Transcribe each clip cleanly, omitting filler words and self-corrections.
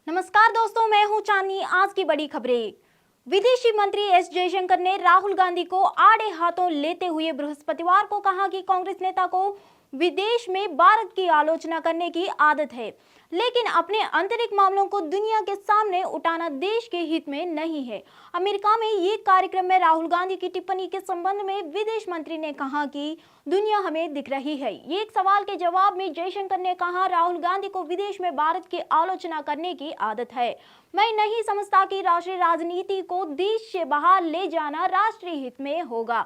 नमस्कार दोस्तों, मैं हूं चांदनी। आज की बड़ी खबरें। विदेशी मंत्री एस जयशंकर ने राहुल गांधी को आड़े हाथों लेते हुए बृहस्पतिवार को कहा कि कांग्रेस नेता को विदेश में भारत की आलोचना करने की आदत है, लेकिन अपने आंतरिक मामलों को दुनिया के सामने उठाना देश के हित में नहीं है। अमेरिका में एक कार्यक्रम में राहुल गांधी की टिप्पणी के संबंध में विदेश मंत्री ने कहा कि दुनिया हमें दिख रही है। ये एक सवाल के जवाब में जयशंकर ने कहा, राहुल गांधी को विदेश में भारत की आलोचना करने की आदत है। मैं नहीं समझता कि राष्ट्रीय राजनीति को देश से बाहर ले जाना राष्ट्रीय हित में होगा।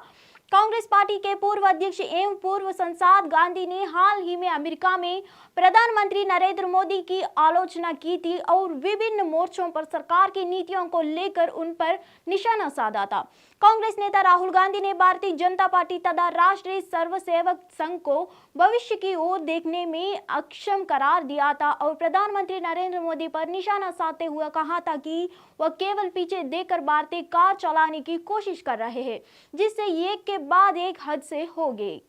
कांग्रेस पार्टी के पूर्व अध्यक्ष एवं पूर्व सांसद गांधी ने हाल ही में अमेरिका में प्रधानमंत्री नरेंद्र मोदी की आलोचना की थी और विभिन्न मोर्चों पर सरकार की नीतियों को लेकर उन पर निशाना साधा था। कांग्रेस नेता राहुल गांधी ने भारतीय जनता पार्टी तथा राष्ट्रीय स्वयंसेवक संघ को भविष्य की ओर देखने में अक्षम करार दिया था और प्रधानमंत्री नरेंद्र मोदी पर निशाना साधते हुए कहा था कि वह केवल पीछे देखकर भारतीय कार चलाने की कोशिश कर रहे हैं, जिससे एक के बाद एक हद से हो गए।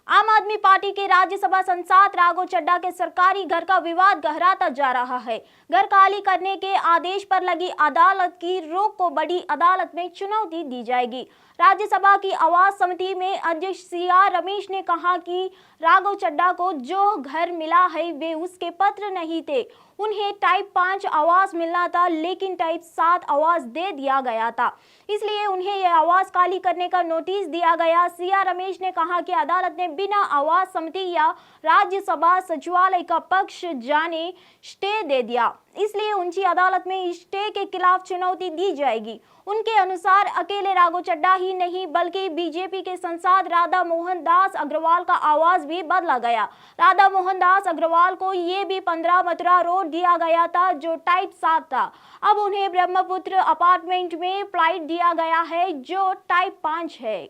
आम आदमी पार्टी के राज्यसभा सांसद राघव चड्ढा के सरकारी घर का विवाद गहराता जा रहा है। घर खाली करने के आदेश पर लगी अदालत की रोक को बड़ी अदालत में चुनौती दी जाएगी। राज्यसभा की आवास समिति में अध्यक्ष सी.आर. रमेश ने कहा कि राघव चड्ढा को जो घर मिला है वे उसके पत्र नहीं थे। उन्हें टाइप 5 आवास मिलना था, लेकिन टाइप 7 आवास दे दिया गया था, इसलिए उन्हें यह आवास खाली करने का नोटिस दिया गया। सी.आर. रमेश ने कहा कि अदालत ने बिना आवास समिति या राज्यसभा सचिवालय का पक्ष जाने स्टे दे दिया, इसलिए उच्च अदालत में स्टे के खिलाफ चुनौती दी जाएगी। उनके अनुसार अकेले राघव चड्ढा ही नहीं बल्कि बीजेपी के सांसद राधा मोहन दास अग्रवाल का आवास भी बदला गया। राधा मोहन दास अग्रवाल को ये भी 15 मथुरा रोड दिया गया था जो टाइप 7 था। अब उन्हें ब्रह्मपुत्र अपार्टमेंट में फ्लाइट दिया गया है जो टाइप 5 है।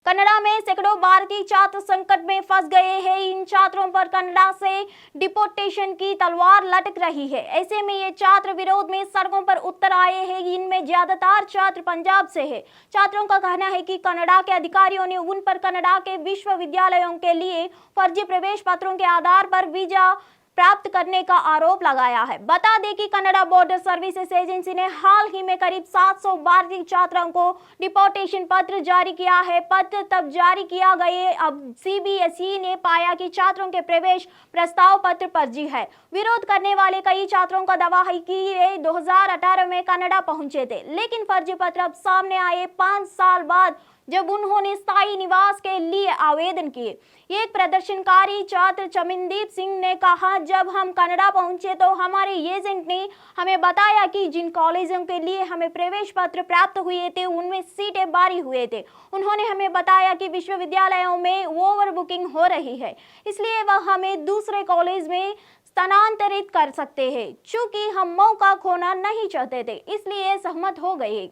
कनाडा में सैकड़ों भारतीय छात्र संकट में फंस गए हैं। इन छात्रों पर कनाडा से डिपोर्टेशन की तलवार लटक रही है। ऐसे में ये छात्र विरोध में सड़कों पर उतर आए हैं। इनमें ज्यादातर छात्र पंजाब से हैं। छात्रों का कहना है कि कनाडा के अधिकारियों ने उन पर कनाडा के विश्वविद्यालयों के लिए फर्जी प्रवेश पत्रों के आधार पर वीजा प्राप्त करने का आरोप लगाया है। बता दें कि कनाडा बॉर्डर सर्विसेज एजेंसी ने हाल ही में करीब 700 भारतीय छात्रों को डिपोर्टेशन पत्र जारी किया है। पत्र तब जारी किया गए अब सीबीएसई ने पाया कि छात्रों के प्रवेश प्रस्ताव पत्र फर्जी है। विरोध करने वाले कई छात्रों का दावा है कि वे 2018 में कनाडा पहुंचे थे, लेकिन फर्जी पत्र अब सामने आए 5 साल बाद जब उन्होंने स्थायी निवास के लिए आवेदन किए। एक प्रदर्शनकारी छात्र चमनदीप सिंह ने कहा, जब हम कनाडा पहुंचे तो हमारे एजेंट ने हमें बताया कि जिन कॉलेजों के लिए हमें प्रवेश पत्र प्राप्त हुए थे उनमें सीटें बारी हुए थे। उन्होंने हमें बताया कि विश्वविद्यालयों में ओवर बुकिंग हो रही है, इसलिए वह हमें दूसरे कॉलेज में स्थानांतरित कर सकते हैं। चूंकि हम मौका खोना नहीं चाहते थे, इसलिए सहमत हो गए।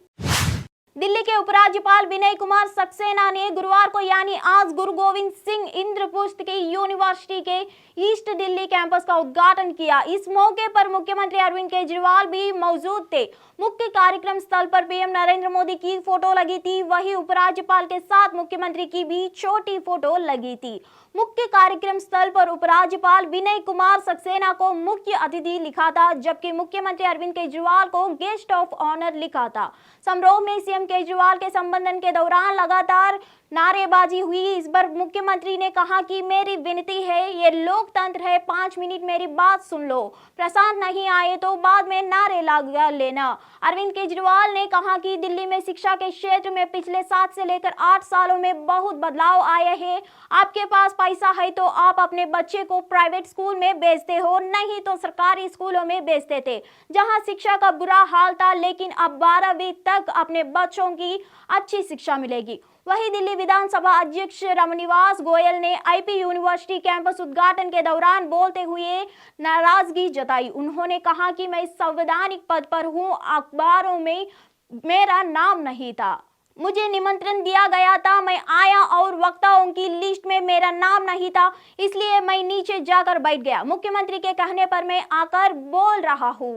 दिल्ली के उपराज्यपाल विनय कुमार सक्सेना ने गुरुवार को यानी आज गुरु गोविंद सिंह इंद्रप्रस्थ की यूनिवर्सिटी के ईस्ट दिल्ली कैंपस का उद्घाटन किया। इस मौके पर मुख्यमंत्री अरविंद केजरीवाल भी मौजूद थे। मुख्य कार्यक्रम स्थल पर पीएम नरेंद्र मोदी की फोटो लगी थी, वहीं उपराज्यपाल के साथ मुख्यमंत्री की भी छोटी फोटो लगी थी। मुख्य कार्यक्रम स्थल पर उपराज्यपाल विनय कुमार सक्सेना को मुख्य अतिथि लिखा था, जबकि मुख्यमंत्री अरविंद केजरीवाल को गेस्ट ऑफ ऑनर लिखा था। समारोह में सीएम केजरीवाल के संबोधन के दौरान लगातार नारेबाजी हुई। इस बार मुख्यमंत्री ने कहा कि मेरी विनती है, ये लोकतंत्र है, 5 मिनट मेरी बात सुन लो, प्रशांत नहीं आए तो बाद में नारे लगा लेना। अरविंद केजरीवाल ने कहा कि दिल्ली में शिक्षा के क्षेत्र में पिछले 7 से लेकर 8 सालों में बहुत बदलाव आए हैं। आपके पास पैसा है तो आप अपने बच्चे को प्राइवेट स्कूल में भेजते हो, नहीं तो सरकारी स्कूलों में भेजते थे जहां शिक्षा का बुरा हाल था, लेकिन अब 12वीं तक अपने बच्चों की अच्छी शिक्षा मिलेगी। वहीं दिल्ली विधानसभा अध्यक्ष रामनिवास गोयल ने आईपी यूनिवर्सिटी कैंपस उद्घाटन के दौरान बोलते हुए नाराजगी जताई। उन्होंने कहा कि मैं संवैधानिक पद पर हूं, अखबारों में मेरा नाम नहीं था, मुझे निमंत्रण दिया गया था, मैं आया और वक्ताओं की लिस्ट में मेरा नाम नहीं था, इसलिए मैं नीचे जाकर बैठ गया। मुख्यमंत्री के कहने पर मैं आकर बोल रहा हूं।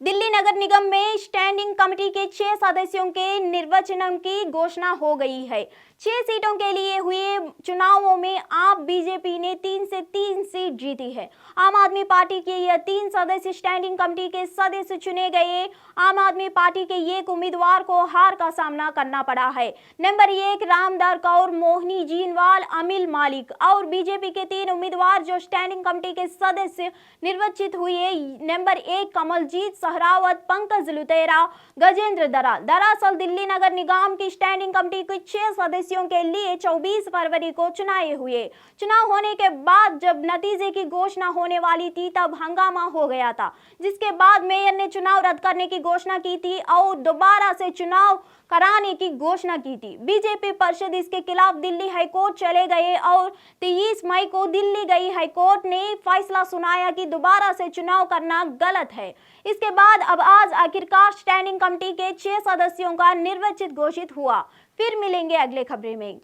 दिल्ली नगर निगम में स्टैंडिंग कमेटी के 6 सदस्यों के निर्वाचन की घोषणा हो गई है। 6 सीटों के लिए हुए चुनावों में आप बीजेपी ने 3 से 3 सीट जीती है। आम आदमी पार्टी के यह 3 सदस्य स्टैंडिंग कमेटी के सदस्य चुने गए। आम आदमी पार्टी के एक उम्मीदवार को हार का सामना करना पड़ा है। नंबर 1 रामदार कौर, मोहिनी जीनवाल, अमिल मालिक और बीजेपी के 3 उम्मीदवार जो स्टैंडिंग कमेटी के सदस्य निर्वाचित हुए। नंबर 1 कमलजीत सहरावत, पंकज लुतेरा, गजेंद्र दराल। दरअसल दिल्ली नगर निगम की स्टैंडिंग कमेटी के 6 सदस्यों के लिए 24 फरवरी को चुनाव हुए। चुनाव होने के बाद जब नतीजे की घोषणा होने वाली थी तब हंगामा हो गया था, जिसके बाद मेयर ने चुनाव रद्द करने की घोषणा की थी और दोबारा से चुनाव कराने की घोषणा की थी। बीजेपी पार्षद इसके खिलाफ दिल्ली हाईकोर्ट चले गए और 23 मई को दिल्ली गई हाईकोर्ट ने फैसला सुनाया कि दोबारा से चुनाव करना गलत है। इसके बाद अब आज आखिरकार स्टैंडिंग कमेटी के 6 सदस्यों का निर्वाचित घोषित हुआ। फिर मिलेंगे अगले खबरें में।